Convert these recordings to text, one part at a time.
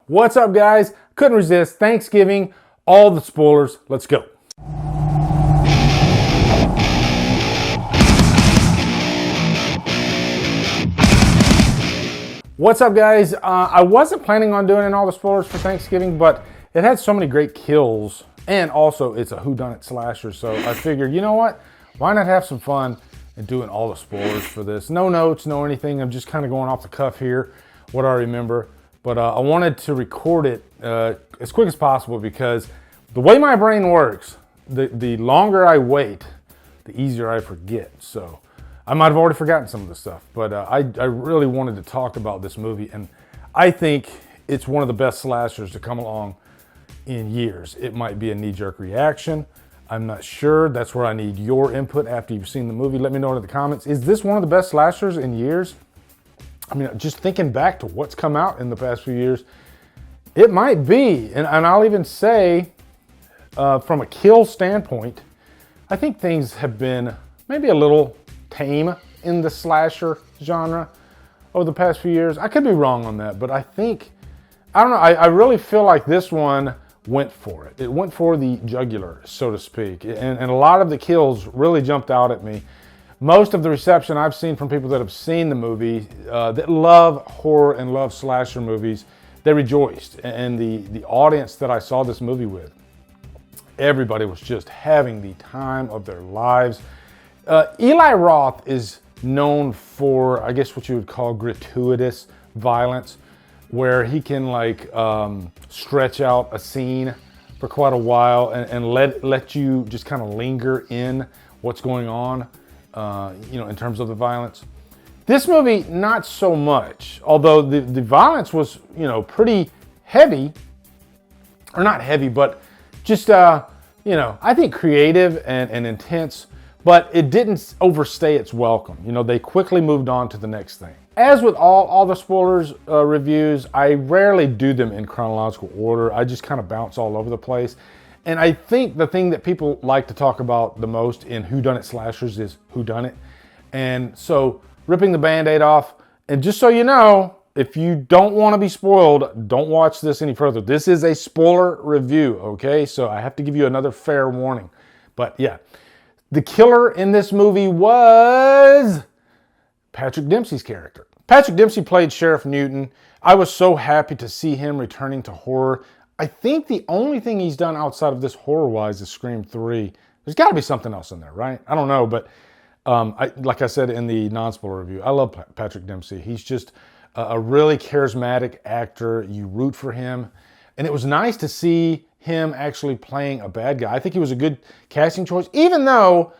What's up, guys? Couldn't resist. Thanksgiving, all the spoilers. Let's go. What's up, guys? I wasn't planning on doing all the spoilers for Thanksgiving, but it had so many great kills, and also it's a whodunit slasher, so I figured, you know what? Why not have some fun and doing all the spoilers for this? No notes, no anything. I'm just kind of going off the cuff here, what I remember. But I wanted to record it as quick as possible because the way my brain works, the longer I wait, the easier I forget. So I might have already forgotten some of the stuff, but I really wanted to talk about this movie, and I think it's one of the best slashers to come along in years. It might be a knee-jerk reaction. I'm not sure. That's where I need your input after you've seen the movie. Let me know in the comments. Is this one of the best slashers in years? I mean, just thinking back to what's come out in the past few years, it might be. And I'll even say, from a kill standpoint, I think things have been maybe a little tame in the slasher genre over the past few years. I could be wrong on that, but I think, I don't know, I really feel like this one went for it. It went for the jugular, so to speak. And a lot of the kills really jumped out at me. Most of the reception I've seen from people that have seen the movie, that love horror and love slasher movies, they rejoiced. And the audience that I saw this movie with, everybody was just having the time of their lives. Eli Roth is known for, I guess what you would call gratuitous violence, where he can like stretch out a scene for quite a while and let you just kind of linger in what's going on, in terms of the violence. This movie, not so much, although the violence was, pretty heavy, or not heavy, but just, I think creative and intense. But it didn't overstay its welcome. They quickly moved on to the next thing. As with all the spoilers reviews, I rarely do them in chronological order. I just kind of bounce all over the place. And I think the thing that people like to talk about the most in whodunit slashers is whodunit. And so ripping the Band-Aid off, and just so you know, if you don't want to be spoiled, don't watch this any further. This is a spoiler review, okay? So I have to give you another fair warning. But yeah. The killer in this movie was Patrick Dempsey's character. Patrick Dempsey played Sheriff Newton. I was so happy to see him returning to horror. I think the only thing he's done outside of this horror-wise is Scream 3. There's got to be something else in there, right? I don't know, but like I said in the non-spoiler review, I love Patrick Dempsey. He's just a really charismatic actor. You root for him. And it was nice to see him actually playing a bad guy. I think he was a good casting choice, even though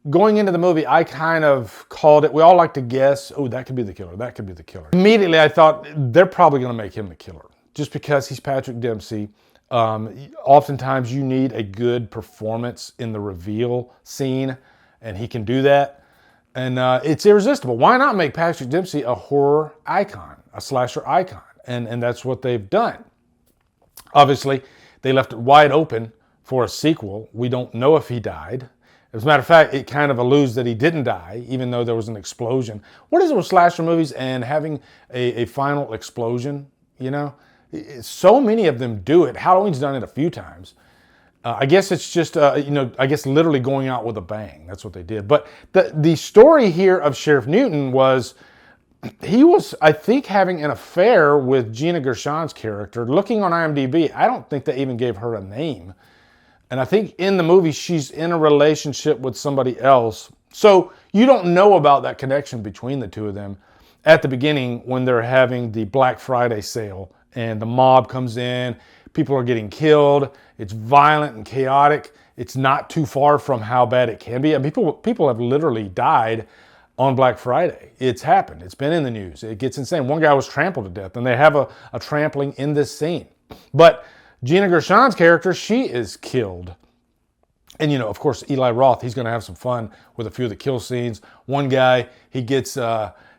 going into the movie, I kind of called it, we all like to guess, oh, that could be the killer, that could be the killer. Immediately, I thought they're probably gonna make him the killer, just because he's Patrick Dempsey. Oftentimes, you need a good performance in the reveal scene, and he can do that. And it's irresistible. Why not make Patrick Dempsey a horror icon, a slasher icon? And that's what they've done. Obviously, they left it wide open for a sequel. We don't know if he died. As a matter of fact, it kind of alludes that he didn't die, even though there was an explosion. What is it with slasher movies and having a final explosion? So many of them do it. Halloween's done it a few times. I guess it's just, literally going out with a bang. That's what they did. But the story here of Sheriff Newton was, he was, I think, having an affair with Gina Gershon's character. Looking on IMDb, I don't think they even gave her a name. And I think in the movie, she's in a relationship with somebody else. So you don't know about that connection between the two of them at the beginning when they're having the Black Friday sale and the mob comes in, people are getting killed, it's violent and chaotic. It's not too far from how bad it can be. And people have literally died on Black Friday. It's happened. It's been in the news. It gets insane. One guy was trampled to death, and they have a trampling in this scene. But Gina Gershon's character, she is killed. And, of course, Eli Roth, he's going to have some fun with a few of the kill scenes. One guy, he gets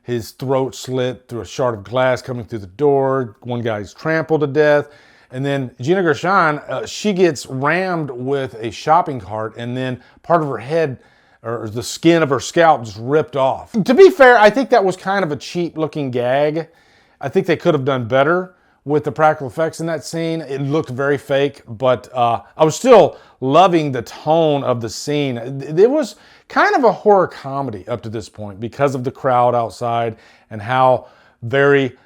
his throat slit through a shard of glass coming through the door. One guy's trampled to death. And then Gina Gershon, she gets rammed with a shopping cart, and then part of her head, or the skin of her scalp, just ripped off. To be fair, I think that was kind of a cheap looking gag. I think they could have done better with the practical effects in that scene. It looked very fake, but I was still loving the tone of the scene. It was kind of a horror comedy up to this point because of the crowd outside and how very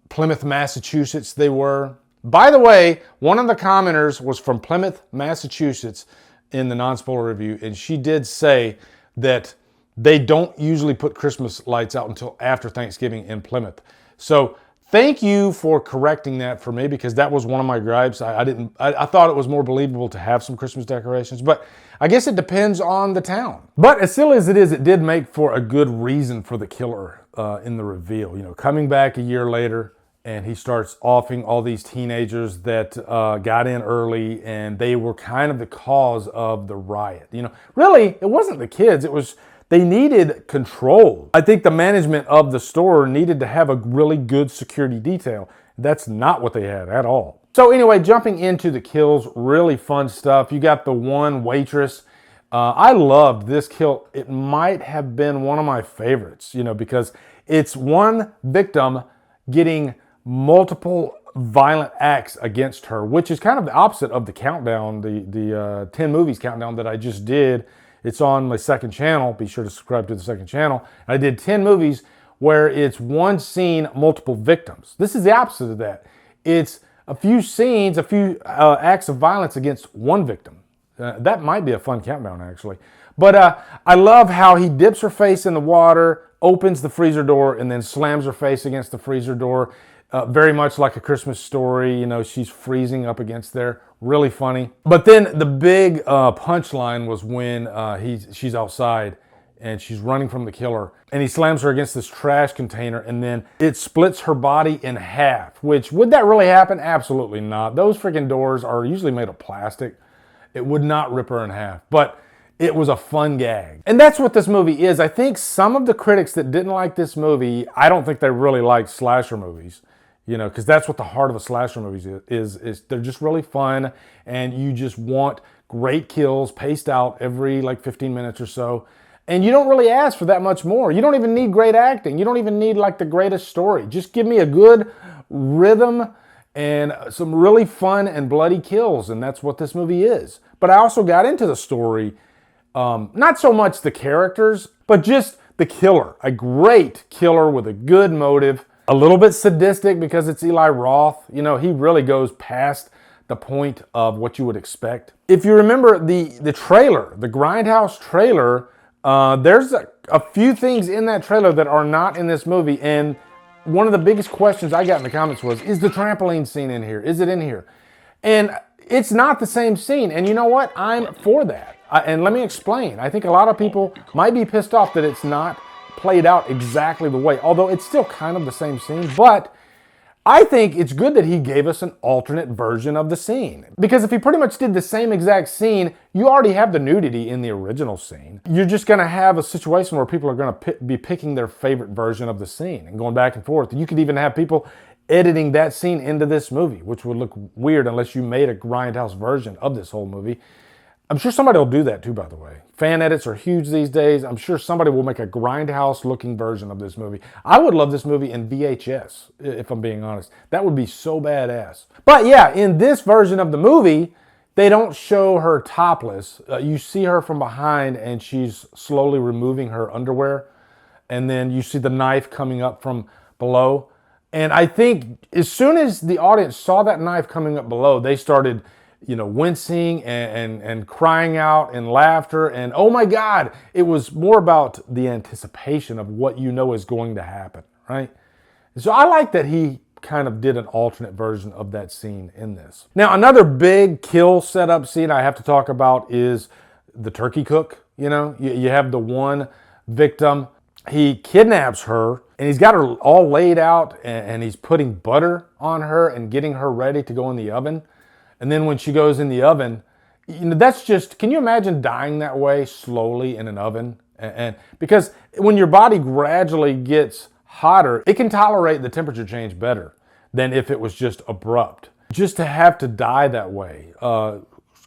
Plymouth, Massachusetts they were. By the way, one of the commenters was from Plymouth, Massachusetts in the non-spoiler review, and she did say that they don't usually put Christmas lights out until after Thanksgiving in Plymouth. So thank you for correcting that for me, because that was one of my gripes. I thought it was more believable to have some Christmas decorations, but I guess it depends on the town. But as silly as it is, it did make for a good reason for the killer in the reveal. You know, coming back a year later, and he starts offing all these teenagers that got in early, and they were kind of the cause of the riot. You know, really, it wasn't the kids. It was they needed control. I think the management of the store needed to have a really good security detail. That's not what they had at all. So anyway, jumping into the kills, really fun stuff. You got the one waitress. I loved this kill. It might have been one of my favorites, you know, because it's one victim getting multiple violent acts against her, which is kind of the opposite of the countdown, the 10 movies countdown that I just did. It's on my second channel. Be sure to subscribe to the second channel. I did 10 movies where it's one scene, multiple victims. This is the opposite of that. It's a few scenes, a few acts of violence against one victim. That might be a fun countdown, actually. But I love how he dips her face in the water, opens the freezer door, and then slams her face against the freezer door. Very much like A Christmas Story, you know, she's freezing up against there. Really funny. But then the big punchline was when she's outside and she's running from the killer, and he slams her against this trash container, and then it splits her body in half, which, would that really happen? Absolutely not. Those freaking doors are usually made of plastic. It would not rip her in half, but it was a fun gag. And that's what this movie is. I think some of the critics that didn't like this movie, I don't think they really like slasher movies. You know, because that's what the heart of a slasher movie is they're just really fun, and you just want great kills paced out every like 15 minutes or so. And you don't really ask for that much more. You don't even need great acting. You don't even need like the greatest story. Just give me a good rhythm and some really fun and bloody kills, and that's what this movie is. But I also got into the story, not so much the characters, but just the killer. A great killer with a good motive. A little bit sadistic because it's Eli Roth. You know, he really goes past the point of what you would expect. If you remember the trailer, the Grindhouse trailer, there's a few things in that trailer that are not in this movie. And one of the biggest questions I got in the comments was, is the trampoline scene in here? Is it in here? And it's not the same scene. And you know what? I'm for that. And let me explain. I think a lot of people might be pissed off that it's not played out exactly the way, although it's still kind of the same scene. But I think it's good that he gave us an alternate version of the scene, because if he pretty much did the same exact scene, you already have the nudity in the original scene. You're just going to have a situation where people are going to be picking their favorite version of the scene and going back and forth. And you could even have people editing that scene into this movie, which would look weird unless you made a Grindhouse version of this whole movie. I'm sure somebody will do that too, by the way. Fan edits are huge these days. I'm sure somebody will make a Grindhouse looking version of this movie. I would love this movie in VHS, if I'm being honest. That would be so badass. But yeah, in this version of the movie, they don't show her topless. You see her from behind, and she's slowly removing her underwear. And then you see the knife coming up from below. And I think as soon as the audience saw that knife coming up below, they started, you know, wincing and crying out and laughter, and oh my God, it was more about the anticipation of what you know is going to happen, right? So I like that he kind of did an alternate version of that scene in this. Now, another big kill setup scene I have to talk about is the turkey cook. You know, you have the one victim, he kidnaps her, and he's got her all laid out, and he's putting butter on her and getting her ready to go in the oven. And then when she goes in the oven, you know, that's just, can you imagine dying that way slowly in an oven? And because when your body gradually gets hotter, it can tolerate the temperature change better than if it was just abrupt. Just to have to die that way,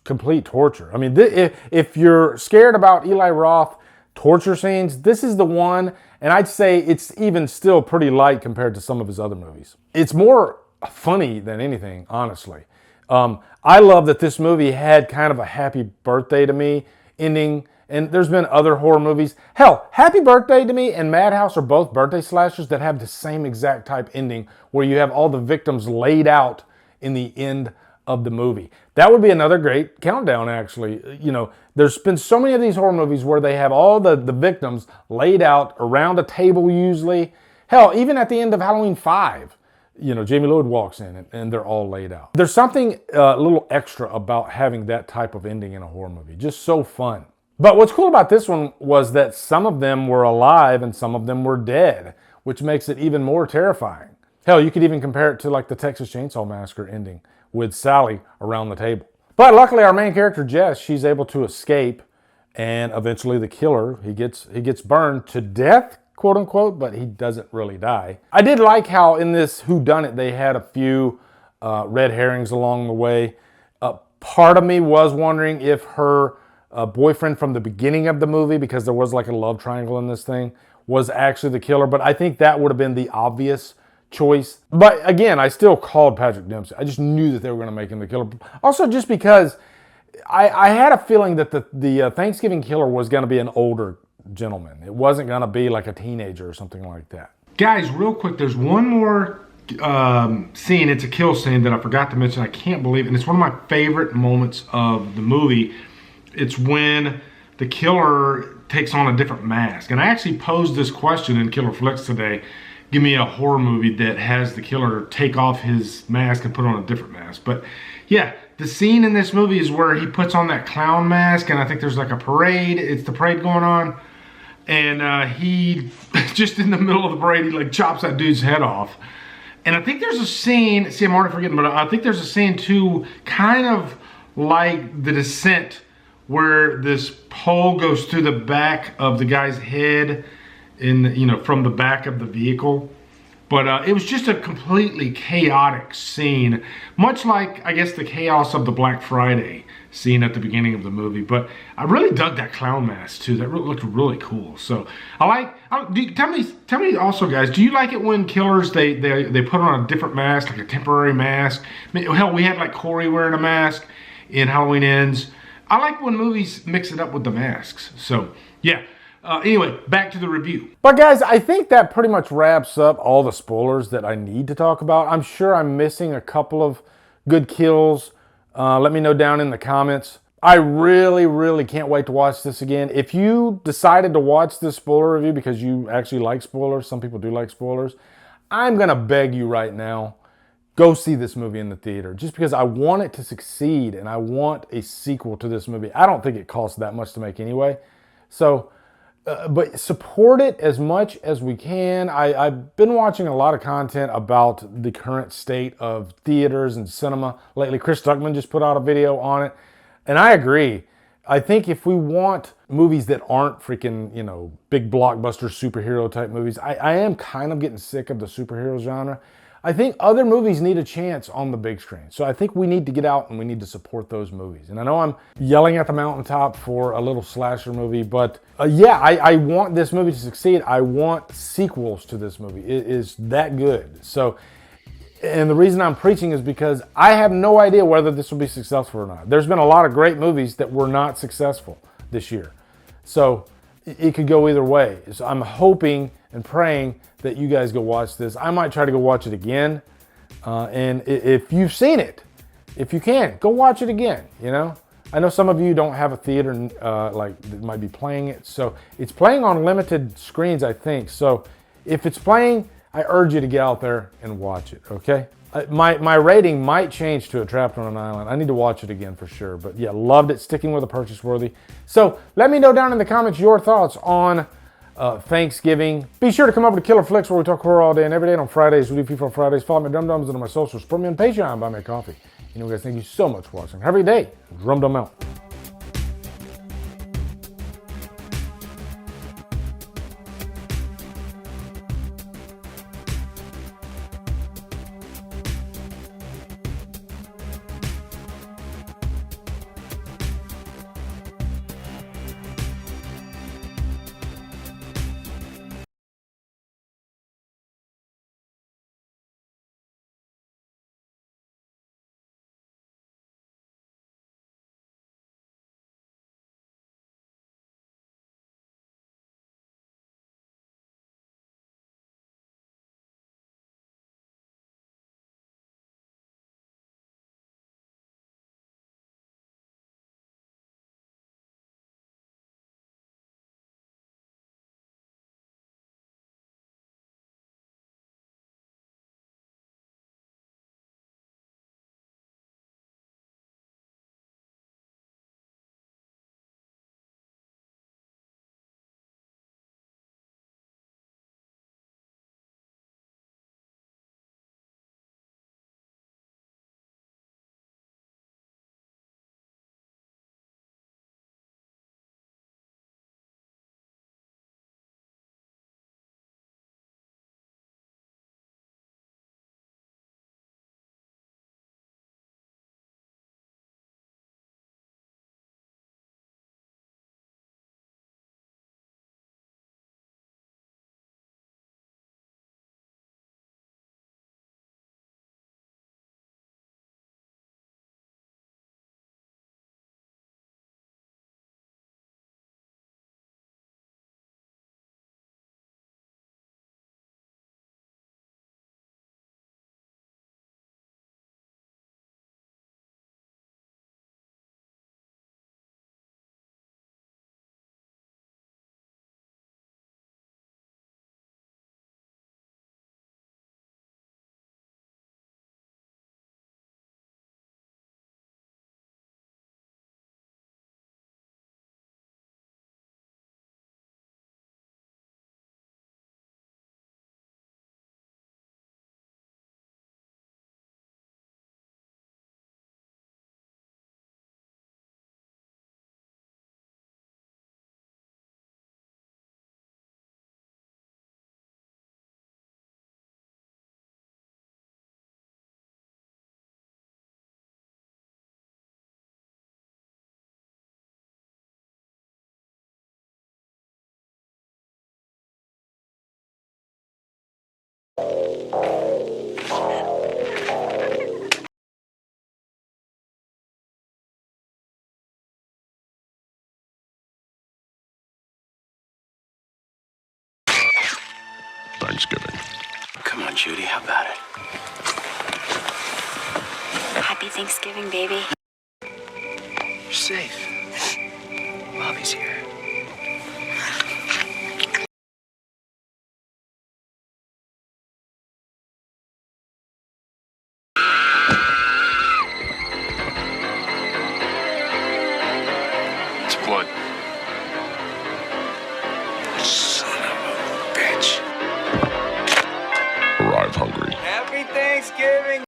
complete torture. I mean, if you're scared about Eli Roth torture scenes, this is the one, and I'd say it's even still pretty light compared to some of his other movies. It's more funny than anything, honestly. I love that this movie had kind of a happy birthday to me ending, and there's been other horror movies. Hell, Happy Birthday to Me and Madhouse are both birthday slashers that have the same exact type ending where you have all the victims laid out in the end of the movie. That would be another great countdown, actually. You know, there's been so many of these horror movies where they have all the victims laid out around a table usually. Hell, even at the end of Halloween 5, you know, Jamie Lloyd walks in and they're all laid out. There's something a little extra about having that type of ending in a horror movie. Just so fun. But what's cool about this one was that some of them were alive and some of them were dead, which makes it even more terrifying. Hell, you could even compare it to like the Texas Chainsaw Massacre ending with Sally around the table. But luckily our main character, Jess, she's able to escape, and eventually the killer, he gets burned to death, quote unquote, but he doesn't really die. I did like how in this whodunit they had a few red herrings along the way. Part of me was wondering if her boyfriend from the beginning of the movie, because there was like a love triangle in this thing, was actually the killer, but I think that would have been the obvious choice. But again, I still called Patrick Dempsey. I just knew that they were going to make him the killer. Also, just because I had a feeling that the Thanksgiving killer was going to be an older gentleman. It wasn't going to be like a teenager or something like that. Guys, real quick, there's one more scene. It's a kill scene that I forgot to mention. I can't believe it. And it's one of my favorite moments of the movie. It's when the killer takes on a different mask. And I actually posed this question in Killer Flicks today. Give me a horror movie that has the killer take off his mask and put on a different mask. But yeah, the scene in this movie is where he puts on that clown mask, and I think there's like a parade. It's the parade going on. And he, just in the middle of the parade, he like chops that dude's head off. And I think there's a scene, see, I'm already forgetting, but I think there's a scene too, kind of like The Descent, where this pole goes through the back of the guy's head, from the back of the vehicle. But it was just a completely chaotic scene, much like, I guess, the chaos of the Black Friday scene at the beginning of the movie. But I really dug that clown mask too. That looked really cool. So tell me also, guys, do you like it when killers they put on a different mask, like a temporary mask? I mean, hell, we had like Corey wearing a mask in Halloween Ends. I like when movies mix it up with the masks. So yeah. Anyway, back to the review. But guys, I think that pretty much wraps up all the spoilers that I need to talk about. I'm sure I'm missing a couple of good kills. Let me know down in the comments. I really, really can't wait to watch this again. If you decided to watch this spoiler review because you actually like spoilers, some people do like spoilers, I'm going to beg you right now, go see this movie in the theater. Just because I want it to succeed and I want a sequel to this movie. I don't think it costs that much to make anyway. So... but support it as much as we can. I've been watching a lot of content about the current state of theaters and cinema lately. Chris Stuckman just put out a video on it. And I agree. I think if we want movies that aren't freaking, big blockbuster superhero type movies, I am kind of getting sick of the superhero genre. I think other movies need a chance on the big screen. So I think we need to get out and we need to support those movies. And I know I'm yelling at the mountaintop for a little slasher movie, but yeah, I want this movie to succeed. I want sequels to this movie. It is that good. So, and the reason I'm preaching is because I have no idea whether this will be successful or not. There's been a lot of great movies that were not successful this year. So it could go either way. So I'm hoping and praying that you guys go watch this. I might try to go watch it again. And if you've seen it, if you can, go watch it again, I know some of you don't have a theater that might be playing it. So it's playing on limited screens, I think. So if it's playing, I urge you to get out there and watch it, okay? My rating might change to A Trapped on an Island. I need to watch it again for sure. But yeah, loved it, sticking with a purchase worthy. So let me know down in the comments your thoughts on Thanksgiving. Be sure to come over to Killer Flicks where we talk horror all day and every day. And on Fridays, we do FIFA on Fridays. Follow me at Drumdums and on my socials. Support me on Patreon, buy me a coffee. Guys, thank you so much for watching. Have a great day. Drumdum out. Thanksgiving. Come on, Judy, how about it? Happy Thanksgiving, baby. You're safe. Mommy's here. It's blood. Son of a bitch. Arrive hungry. Happy Thanksgiving.